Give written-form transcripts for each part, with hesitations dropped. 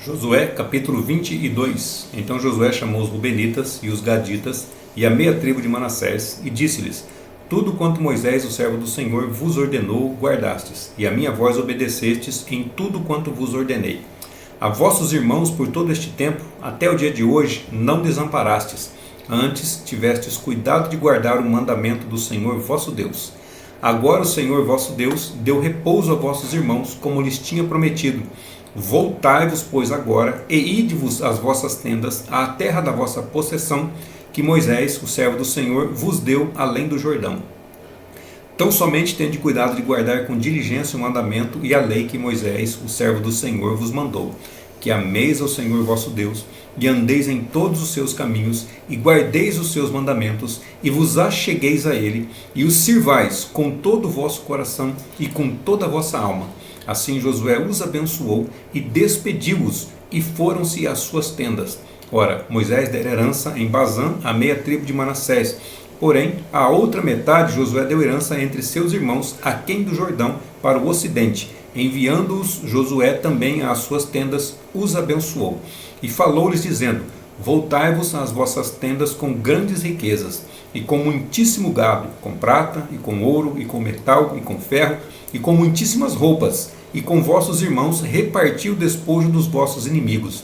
Josué capítulo 22. Então Josué chamou os Rubenitas e os Gaditas e a meia tribo de Manassés e disse-lhes: Tudo quanto Moisés, o servo do Senhor, vos ordenou, guardastes, e a minha voz obedecestes em tudo quanto vos ordenei. A vossos irmãos por todo este tempo, até o dia de hoje, não desamparastes, antes tivestes cuidado de guardar o mandamento do Senhor vosso Deus. Agora o Senhor vosso Deus deu repouso a vossos irmãos, como lhes tinha prometido. Voltai-vos, pois, agora, e ide-vos às vossas tendas, à terra da vossa possessão, que Moisés, o servo do Senhor, vos deu além do Jordão. Tão somente tende cuidado de guardar com diligência o mandamento e a lei que Moisés, o servo do Senhor, vos mandou, que ameis ao Senhor vosso Deus, e andeis em todos os seus caminhos, e guardeis os seus mandamentos, e vos achegueis a ele, e os sirvais com todo o vosso coração e com toda a vossa alma. Assim Josué os abençoou e despediu-os, e foram-se às suas tendas. Ora, Moisés dera herança em Bazã à meia tribo de Manassés. Porém, a outra metade Josué deu herança entre seus irmãos, aquém do Jordão, para o ocidente. Enviando-os Josué também às suas tendas, os abençoou. E falou-lhes dizendo: Voltai-vos às vossas tendas com grandes riquezas, e com muitíssimo gado, com prata, e com ouro, e com metal, e com ferro, e com muitíssimas roupas, e com vossos irmãos reparti o despojo dos vossos inimigos.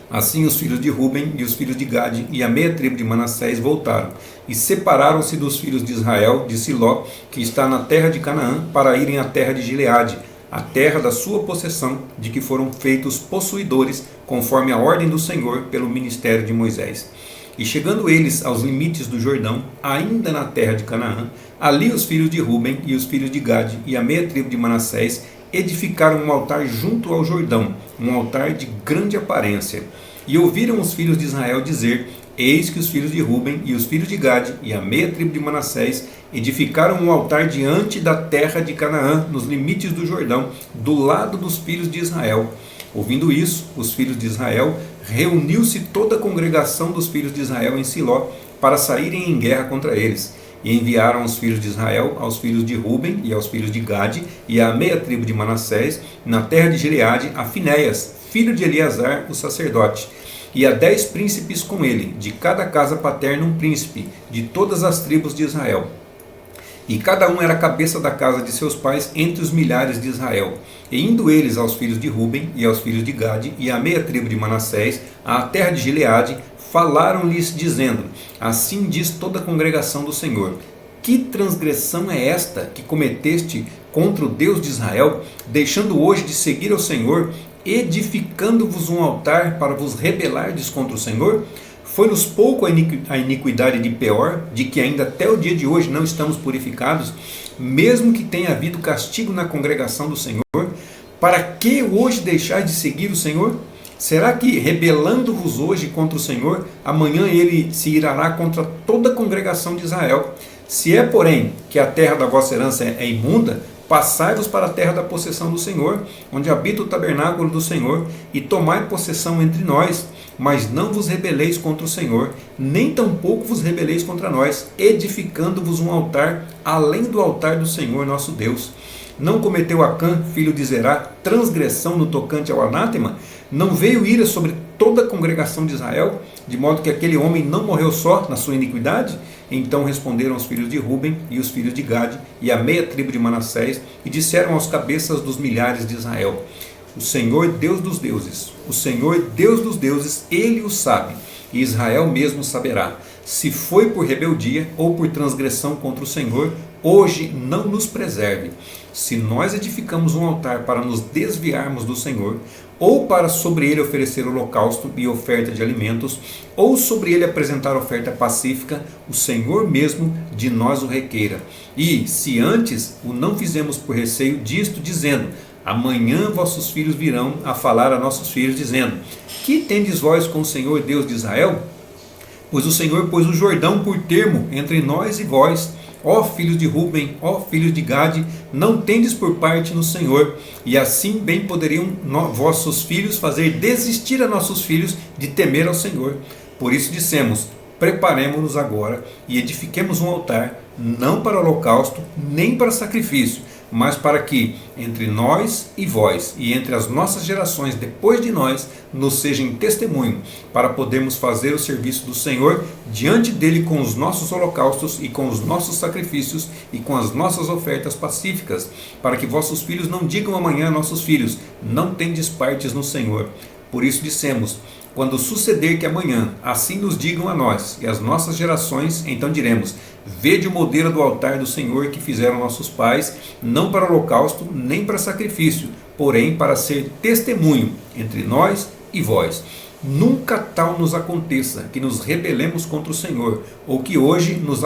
Assim os filhos de Ruben e os filhos de Gade e a meia tribo de Manassés voltaram, e separaram-se dos filhos de Israel, de Siló, que está na terra de Canaã, para irem à terra de Gileade, a terra da sua possessão, de que foram feitos possuidores, conforme a ordem do Senhor, pelo ministério de Moisés. E chegando eles aos limites do Jordão, ainda na terra de Canaã, ali os filhos de Ruben e os filhos de Gade e a meia tribo de Manassés edificaram um altar junto ao Jordão, um altar de grande aparência. E ouviram os filhos de Israel dizer: Eis que os filhos de Ruben e os filhos de Gade e a meia tribo de Manassés edificaram um altar diante da terra de Canaã, nos limites do Jordão, do lado dos filhos de Israel. Ouvindo isso, os filhos de Israel, reuniu-se toda a congregação dos filhos de Israel em Siló, para saírem em guerra contra eles. E enviaram os filhos de Israel aos filhos de Ruben e aos filhos de Gade e à meia tribo de Manassés, na terra de Gileade, a Finéias, filho de Eleazar, o sacerdote, e a 10 príncipes com ele, de cada casa paterna um príncipe, de todas as tribos de Israel. E cada um era a cabeça da casa de seus pais entre os milhares de Israel. E indo eles aos filhos de Ruben e aos filhos de Gade e à meia tribo de Manassés, à terra de Gileade, falaram-lhes dizendo: Assim diz toda a congregação do Senhor: Que transgressão é esta que cometeste contra o Deus de Israel, deixando hoje de seguir ao Senhor, edificando-vos um altar para vos rebelardes contra o Senhor? Foi-nos pouco a iniquidade de Peor, de que ainda até o dia de hoje não estamos purificados, mesmo que tenha havido castigo na congregação do Senhor? Para que hoje deixais de seguir o Senhor? Será que, rebelando-vos hoje contra o Senhor, amanhã ele se irará contra toda a congregação de Israel? Se é, porém, que a terra da vossa herança é imunda, passai-vos para a terra da possessão do Senhor, onde habita o tabernáculo do Senhor, e tomai possessão entre nós, mas não vos rebeleis contra o Senhor, nem tampouco vos rebeleis contra nós, edificando-vos um altar, além do altar do Senhor nosso Deus. Não cometeu Acã, filho de Zerá, transgressão no tocante ao anátema? Não veio ira sobre toda a congregação de Israel, de modo que aquele homem não morreu só na sua iniquidade? Então responderam os filhos de Ruben e os filhos de Gade e a meia tribo de Manassés, e disseram aos cabeças dos milhares de Israel: O Senhor Deus dos deuses, o Senhor Deus dos deuses, Ele o sabe, e Israel mesmo saberá, se foi por rebeldia ou por transgressão contra o Senhor, hoje não nos preserve. Se nós edificamos um altar para nos desviarmos do Senhor, ou para sobre ele oferecer holocausto e oferta de alimentos, ou sobre ele apresentar oferta pacífica, o Senhor mesmo de nós o requeira. E, se antes o não fizemos por receio disto, dizendo: Amanhã vossos filhos virão a falar a nossos filhos, dizendo: Que tendes vós com o Senhor Deus de Israel? Pois o Senhor pôs o Jordão por termo entre nós e vós. Ó filhos de Ruben, ó filhos de Gade, não tendes por parte no Senhor, e assim bem poderiam vossos filhos fazer desistir a nossos filhos de temer ao Senhor. Por isso dissemos: preparemo-nos agora e edifiquemos um altar, não para holocausto, nem para sacrifício, mas para que entre nós e vós, e entre as nossas gerações depois de nós, nos sejam testemunho, para podermos fazer o serviço do Senhor diante dele com os nossos holocaustos e com os nossos sacrifícios e com as nossas ofertas pacíficas, para que vossos filhos não digam amanhã a nossos filhos: não tendes partes no Senhor. Por isso dissemos: quando suceder que amanhã assim nos digam a nós e às nossas gerações, então diremos: vede o modelo do altar do Senhor que fizeram nossos pais, não para holocausto nem para sacrifício, porém para ser testemunho entre nós e vós. Nunca tal nos aconteça que nos rebelemos contra o Senhor, ou que hoje nós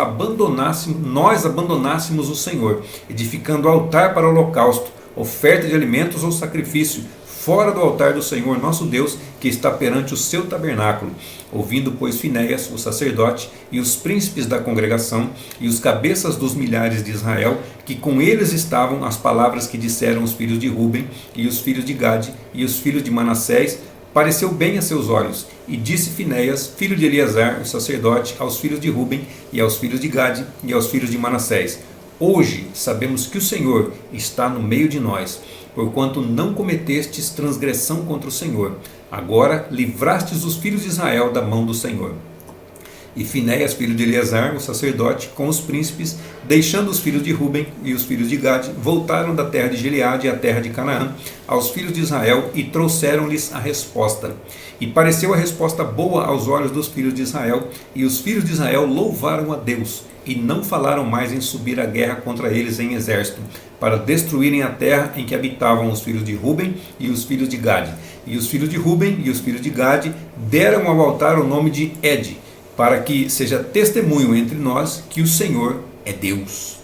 abandonássemos o Senhor, edificando altar para holocausto, oferta de alimentos ou sacrifício, fora do altar do Senhor nosso Deus, que está perante o seu tabernáculo. Ouvindo, pois, Finéias, o sacerdote, e os príncipes da congregação, e os cabeças dos milhares de Israel, que com eles estavam, as palavras que disseram os filhos de Ruben, e os filhos de Gade, e os filhos de Manassés, pareceu bem a seus olhos. E disse Finéias, filho de Eleazar, o sacerdote, aos filhos de Ruben, e aos filhos de Gade, e aos filhos de Manassés: hoje sabemos que o Senhor está no meio de nós, porquanto não cometestes transgressão contra o Senhor. Agora livrastes os filhos de Israel da mão do Senhor. E Finéias, filho de Eleazar, o sacerdote, com os príncipes, deixando os filhos de Ruben e os filhos de Gade, voltaram da terra de Gileade à terra de Canaã, aos filhos de Israel, e trouxeram-lhes a resposta. E pareceu a resposta boa aos olhos dos filhos de Israel, e os filhos de Israel louvaram a Deus, e não falaram mais em subir à guerra contra eles em exército, para destruírem a terra em que habitavam os filhos de Ruben e os filhos de Gade. E os filhos de Ruben e os filhos de Gade deram ao altar o nome de Ed, para que seja testemunho entre nós que o Senhor é Deus.